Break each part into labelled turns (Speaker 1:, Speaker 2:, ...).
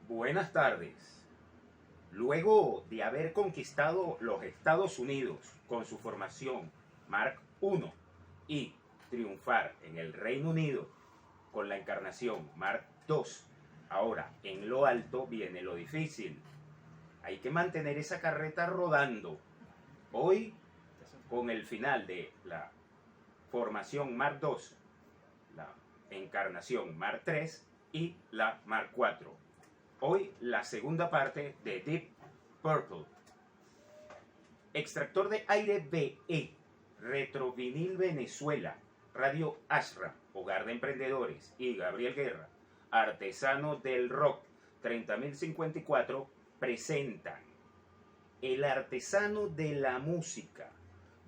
Speaker 1: Buenas tardes. Luego de haber conquistado los Estados Unidos con su formación Mark I y triunfar en el Reino Unido con la encarnación Mark II, ahora en lo alto viene lo difícil. Hay que mantener esa carreta rodando. Hoy, con el final de la formación Mark II, la encarnación Mark III y la Mark IV. Hoy la segunda parte de Deep Purple. Extractor de aire BE, Retrovinil Venezuela, Radio Ashram, Hogar de Emprendedores y Gabriel Guerra, Artesano del Rock 30054 presentan El Artesano de la Música,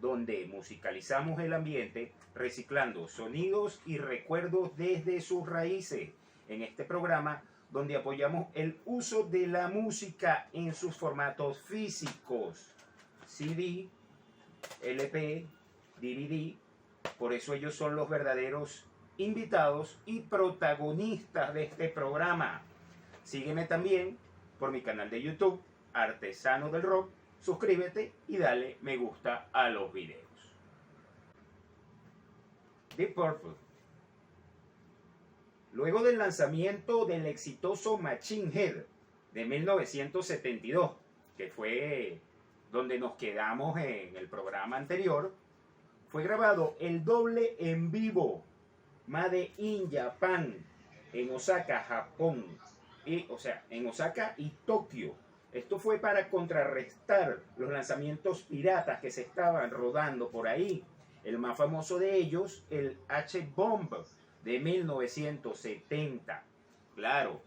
Speaker 1: donde musicalizamos el ambiente reciclando sonidos y recuerdos desde sus raíces. En este programa donde apoyamos el uso de la música en sus formatos físicos, CD, LP, DVD. Por eso ellos son los verdaderos invitados y protagonistas de este programa. Sígueme también por mi canal de YouTube, Artesano del Rock. Suscríbete y dale me gusta a los videos. Deep Purple. Luego del lanzamiento del exitoso Machine Head de 1972, que fue donde nos quedamos en el programa anterior, fue grabado el doble en vivo Made in Japan en Osaka, Japón, en Osaka y Tokio. Esto fue para contrarrestar los lanzamientos piratas que se estaban rodando por ahí. El más famoso de ellos, el H-Bomb de 1970. Claro,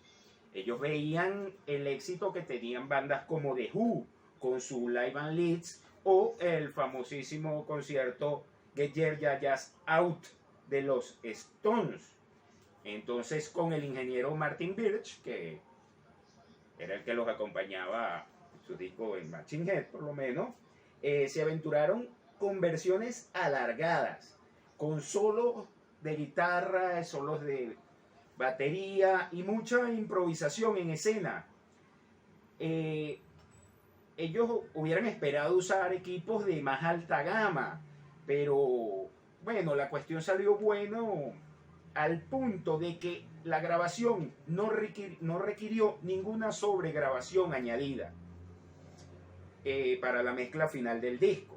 Speaker 1: ellos veían el éxito que tenían bandas como The Who con su Live and Leeds o el famosísimo concierto Get Your Jazz Out de los Stones. Entonces, con el ingeniero Martin Birch, que era el que los acompañaba en su disco en Machine Head, por lo menos, se aventuraron con versiones alargadas, con solos de guitarra, solos de batería y mucha improvisación en escena. Ellos hubieran esperado usar equipos de más alta gama, pero bueno, la cuestión salió bueno al punto de que la grabación no requirió ninguna sobregrabación añadida para la mezcla final del disco.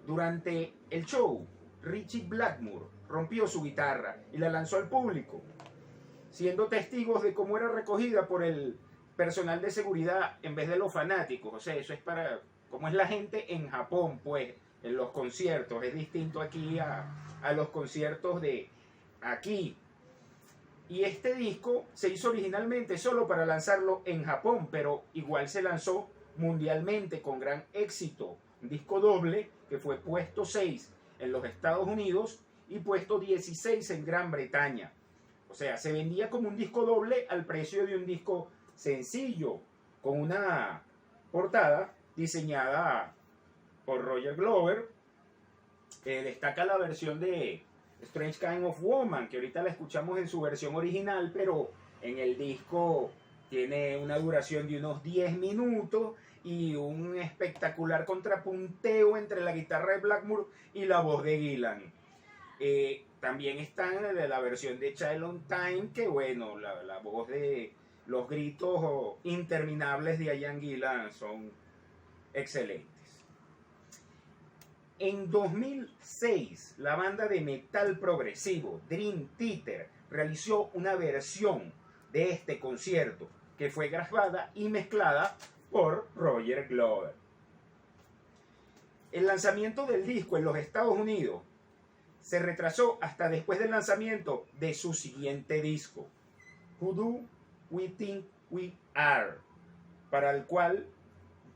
Speaker 1: Durante el show, Ritchie Blackmore rompió su guitarra y la lanzó al público, siendo testigos de cómo era recogida por el personal de seguridad en vez de los fanáticos. O sea, eso es para cómo es la gente en Japón, pues, en los conciertos. Es distinto aquí a los conciertos de aquí. Y este disco se hizo originalmente solo para lanzarlo en Japón, pero igual se lanzó mundialmente con gran éxito. Un disco doble que fue puesto 6 en los Estados Unidos y puesto 16 en Gran Bretaña. O sea, se vendía como un disco doble al precio de un disco sencillo, con una portada diseñada por Roger Glover. Destaca la versión de Strange Kind of Woman, que ahorita la escuchamos en su versión original, pero en el disco tiene una duración de unos 10 minutos y un espectacular contrapunteo entre la guitarra de Blackmore y la voz de Gillan. También está en la versión de Child on Time, que bueno, la voz de los gritos interminables de Ian Gillan son excelentes. En 2006, la banda de metal progresivo Dream Theater realizó una versión de este concierto que fue grabada y mezclada por Roger Glover. El lanzamiento del disco en los Estados Unidos se retrasó hasta después del lanzamiento de su siguiente disco, Who Do We Think We Are, para el cual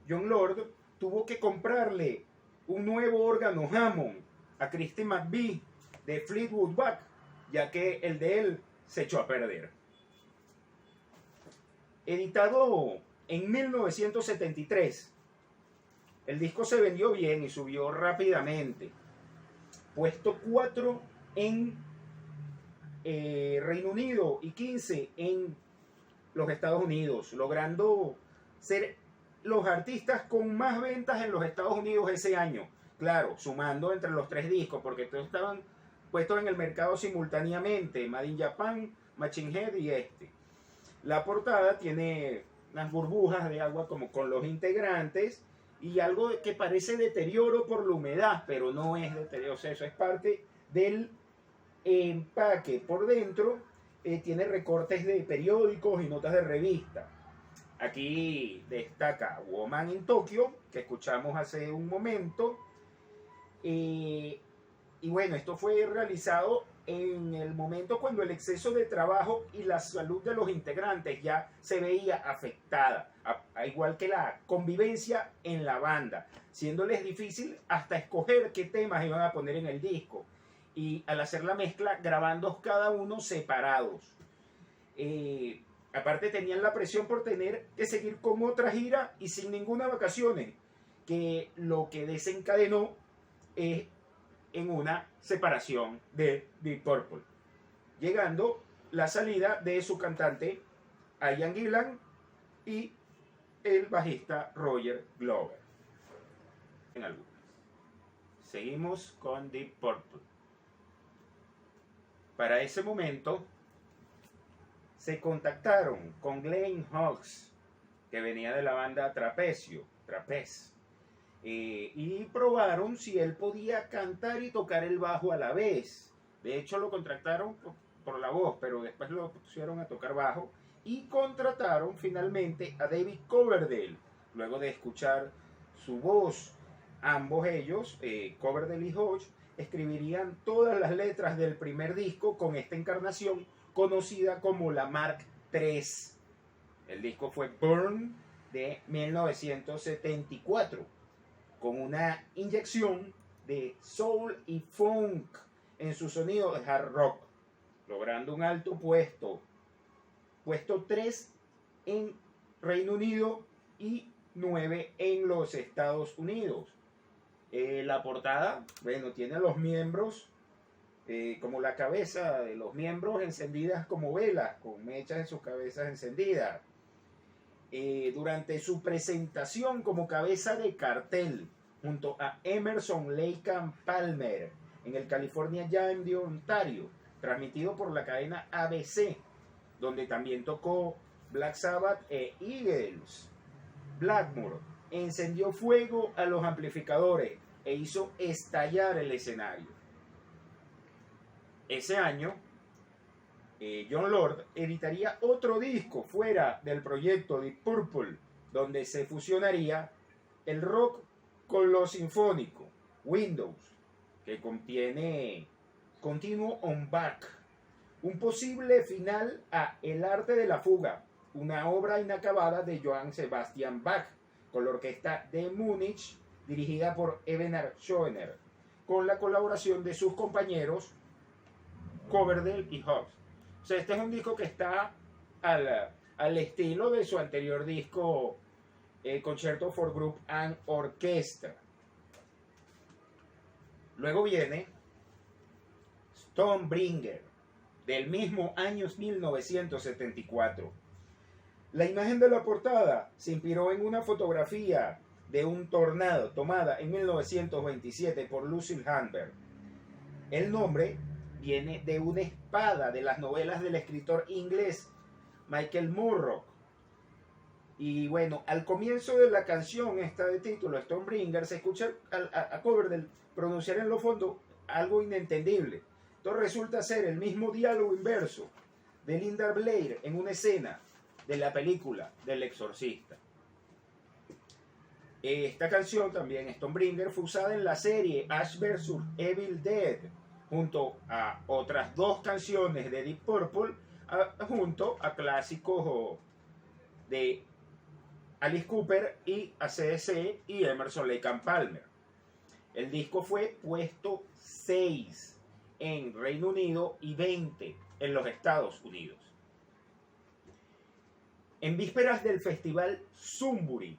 Speaker 1: Jon Lord tuvo que comprarle un nuevo órgano Hammond a Christy McVie de Fleetwood Mac, ya que el de él se echó a perder. Editado en 1973, el disco se vendió bien y subió rápidamente. Puesto 4 en Reino Unido y 15 en los Estados Unidos, logrando ser los artistas con más ventas en los Estados Unidos ese año. Claro, sumando entre los 3 discos, porque todos estaban puestos en el mercado simultáneamente, Made in Japan, Machine Head y este. La portada tiene unas burbujas de agua como con los integrantes y algo que parece deterioro por la humedad, pero no es deterioro, o sea, eso es parte del empaque. Por dentro tiene recortes de periódicos y notas de revista. Aquí destaca Woman in Tokyo, que escuchamos hace un momento. Y bueno, esto fue realizado en el momento cuando el exceso de trabajo y la salud de los integrantes ya se veía afectada, a igual que la convivencia en la banda, siéndoles difícil hasta escoger qué temas iban a poner en el disco. Y al hacer la mezcla, grabando cada uno separados. Aparte tenían la presión por tener que seguir con otra gira y sin ninguna vacaciones, que lo que desencadenó en una separación de Deep Purple, llegando la salida de su cantante Ian Gillan y el bajista Roger Glover. En algunas. Seguimos con Deep Purple. Para ese momento se contactaron con Glenn Hughes, que venía de la banda Trapeze, y probaron si él podía cantar y tocar el bajo a la vez. De hecho lo contrataron por la voz, pero después lo pusieron a tocar bajo y contrataron finalmente a David Coverdale. Luego de escuchar su voz, ambos ellos, Coverdale y Hodge, escribirían todas las letras del primer disco con esta encarnación conocida como la Mark III. El disco fue Burn de 1974, con una inyección de soul y funk en su sonido de hard rock, logrando un alto puesto 3 en Reino Unido y 9 en los Estados Unidos. La portada, bueno, tiene a los miembros como la cabeza de los miembros encendidas como velas, con mechas en sus cabezas encendidas. Durante su presentación como cabeza de cartel junto a Emerson Lake and Palmer en el California Jam de Ontario, transmitido por la cadena ABC, donde también tocó Black Sabbath e Eagles. Blackmore encendió fuego a los amplificadores e hizo estallar el escenario. Ese año, Jon Lord editaría otro disco fuera del proyecto Deep Purple, donde se fusionaría el rock con lo sinfónico, Windows, que contiene Continuo on Bach, un posible final a El arte de la fuga, una obra inacabada de Johann Sebastian Bach, con la orquesta de Múnich, dirigida por Eberhard Schoener, con la colaboración de sus compañeros Coverdale y Hughes. O sea, este es un disco que está al estilo de su anterior disco, Concerto for Group and Orchestra. Luego viene Stonebringer, del mismo año 1974. La imagen de la portada se inspiró en una fotografía de un tornado tomada en 1927 por Lucille Hamburg. El nombre viene de una espada de las novelas del escritor inglés Michael Murrock. Y bueno, al comienzo de la canción esta de título, Stonebringer, se escucha a Coverdale pronunciar en los fondos algo inentendible. Esto resulta ser el mismo diálogo inverso de Linda Blair en una escena de la película del Exorcista. Esta canción también, Stonebringer, fue usada en la serie Ash vs. Evil Dead, junto a otras 2 canciones de Deep Purple, junto a clásicos de Alice Cooper y AC/DC y Emerson Lake and Palmer. El disco fue puesto 6 en Reino Unido y 20 en los Estados Unidos. En vísperas del festival Sunbury,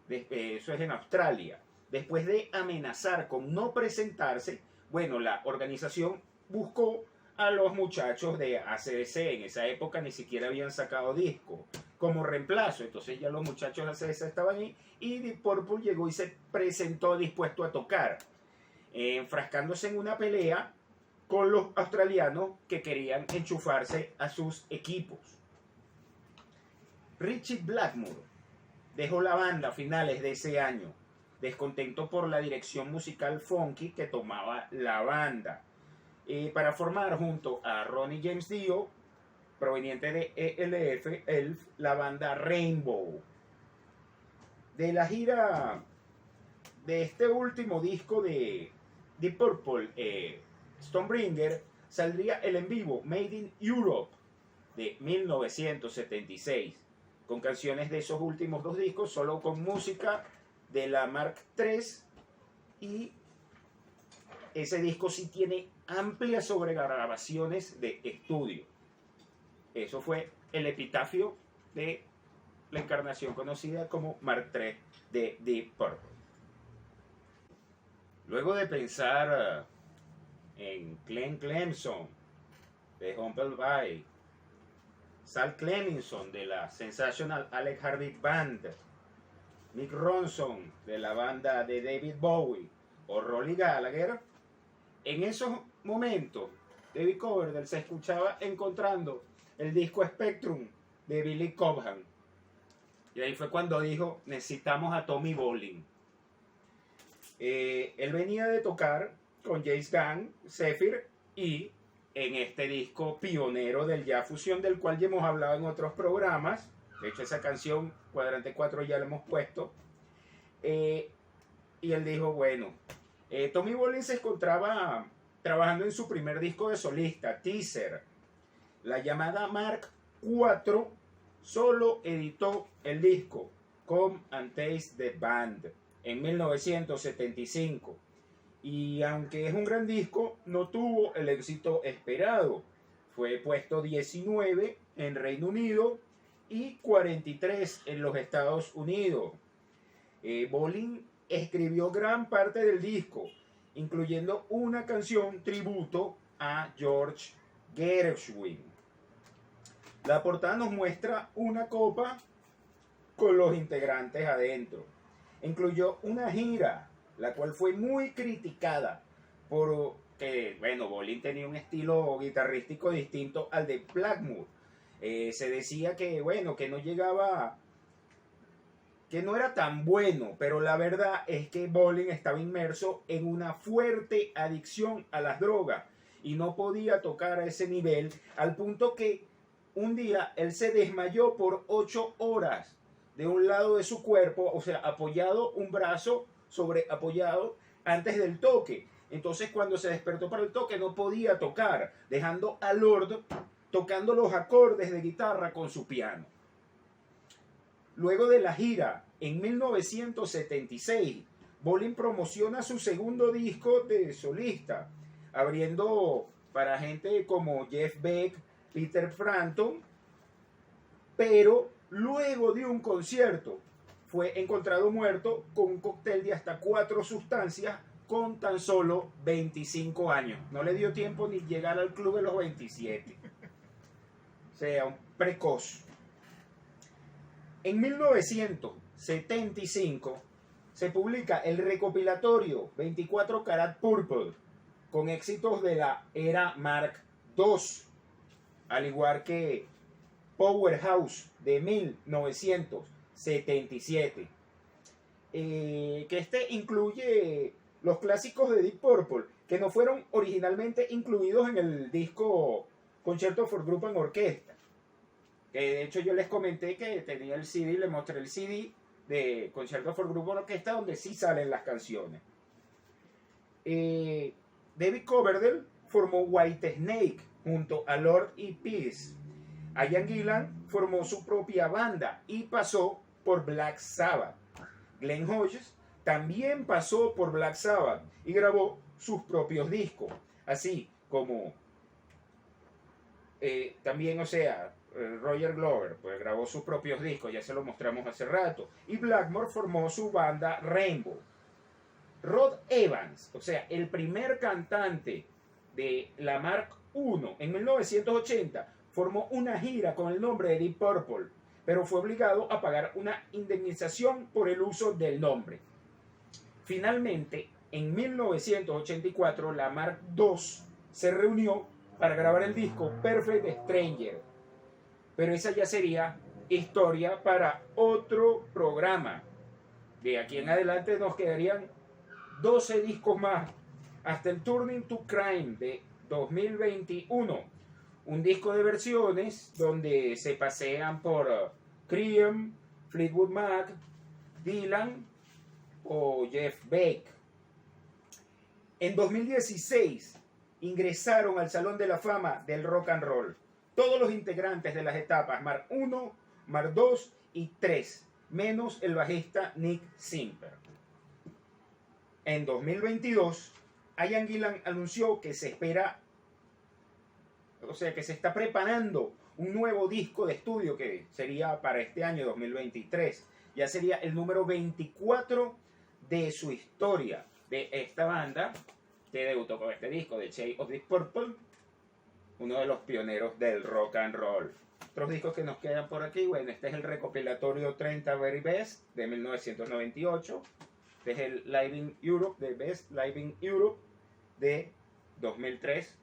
Speaker 1: eso es en Australia, después de amenazar con no presentarse, bueno, la organización buscó a los muchachos de AC/DC. En esa época ni siquiera habían sacado disco como reemplazo, entonces ya los muchachos de AC/DC estaban ahí y Deep Purple llegó y se presentó dispuesto a tocar, enfrascándose en una pelea con los australianos que querían enchufarse a sus equipos. Ritchie Blackmore dejó la banda a finales de ese año, descontento por la dirección musical funky que tomaba la banda, para formar junto a Ronnie James Dio, proveniente de ELF, la banda Rainbow. De la gira de este último disco de Deep Purple, Stonebringer, saldría el en vivo Made in Europe de 1976, con canciones de esos últimos dos discos, solo con música de la Mark III, y ese disco sí tiene amplias sobregrabaciones de estudio. Eso fue el epitafio de la encarnación conocida como Mark III de Deep Purple. Luego de pensar en Glenn Clemson de Humble Pie, Sal Clemison de la Sensational Alex Harvey Band, Mick Ronson de la banda de David Bowie o Rolly Gallagher, en esos momentos David Coverdale se escuchaba encontrando el disco Spectrum de Billy Cobham, y ahí fue cuando dijo: necesitamos a Tommy Bolin. Él venía de tocar con James Gunn, Zephyr, y en este disco pionero del jazz fusión, del cual ya hemos hablado en otros programas. De hecho, esa canción Cuadrante 4 ya la hemos puesto. Y él dijo, bueno, Tommy Bolin se encontraba trabajando en su primer disco de solista, Teaser. La llamada Mark IV solo editó el disco Come and Taste the Band en 1975. Y aunque es un gran disco, no tuvo el éxito esperado. Fue puesto 19 en Reino Unido y 43 en los Estados Unidos. Bolin escribió gran parte del disco, incluyendo una canción tributo a George Gershwin. La portada nos muestra una copa con los integrantes adentro. Incluyó una gira, la cual fue muy criticada porque, bueno, Bolin tenía un estilo guitarrístico distinto al de Blackmore. Se decía que, bueno, que no llegaba, que no era tan bueno, pero la verdad es que Bolin estaba inmerso en una fuerte adicción a las drogas y no podía tocar a ese nivel, al punto que un día él se desmayó por 8 horas de un lado de su cuerpo, o sea, apoyado un brazo sobre apoyado antes del toque. Entonces, cuando se despertó para el toque no podía tocar, dejando a Lord tocando los acordes de guitarra con su piano. Luego de la gira, en 1976, Bolin promociona su segundo disco de solista, abriendo para gente como Jeff Beck, Peter Frampton, pero luego de un concierto fue encontrado muerto con un cóctel de hasta 4 sustancias con tan solo 25 años. No le dio tiempo ni llegar al club de los 27. O sea, un precoz. En 1975 se publica el recopilatorio 24 Karat Purple con éxitos de la era Mark II, al igual que Powerhouse de 1977, que este incluye los clásicos de Deep Purple que no fueron originalmente incluidos en el disco Concerto for Group and Orchestra, que de hecho yo les comenté que tenía el CD, les mostré el CD de Concerto for Group and Orchestra donde sí salen las canciones. David Coverdale formó Whitesnake junto a Lord y Peace. Ian Gillan formó su propia banda y pasó por Black Sabbath. Glenn Hodges también pasó por Black Sabbath y grabó sus propios discos, así como también, o sea, Roger Glover pues grabó sus propios discos, ya se lo mostramos hace rato, y Blackmore formó su banda Rainbow. Rod Evans, o sea, el primer cantante de la Mark 1, en 1980, formó una gira con el nombre de Deep Purple, pero fue obligado a pagar una indemnización por el uso del nombre. Finalmente, en 1984, la Mark II se reunió para grabar el disco Perfect Stranger, pero esa ya sería historia para otro programa. De aquí en adelante nos quedarían 12 discos más hasta el Turning to Crime de 2021, un disco de versiones donde se pasean por Cream, Fleetwood Mac, Dylan o Jeff Beck. En 2016 ingresaron al Salón de la Fama del Rock and Roll todos los integrantes de las etapas Mark I, Mark II y 3, menos el bajista Nick Simper. En 2022, Ian Gillan anunció que se espera, que se está preparando un nuevo disco de estudio que sería para este año 2023. Ya sería el número 24 de su historia de esta banda que debutó con este disco de Shades of Deep Purple, uno de los pioneros del rock and roll. Otros discos que nos quedan por aquí, bueno, este es el recopilatorio 30 Very Best de 1998. Este es el Live in Europe, de Best Live in Europe de 2003.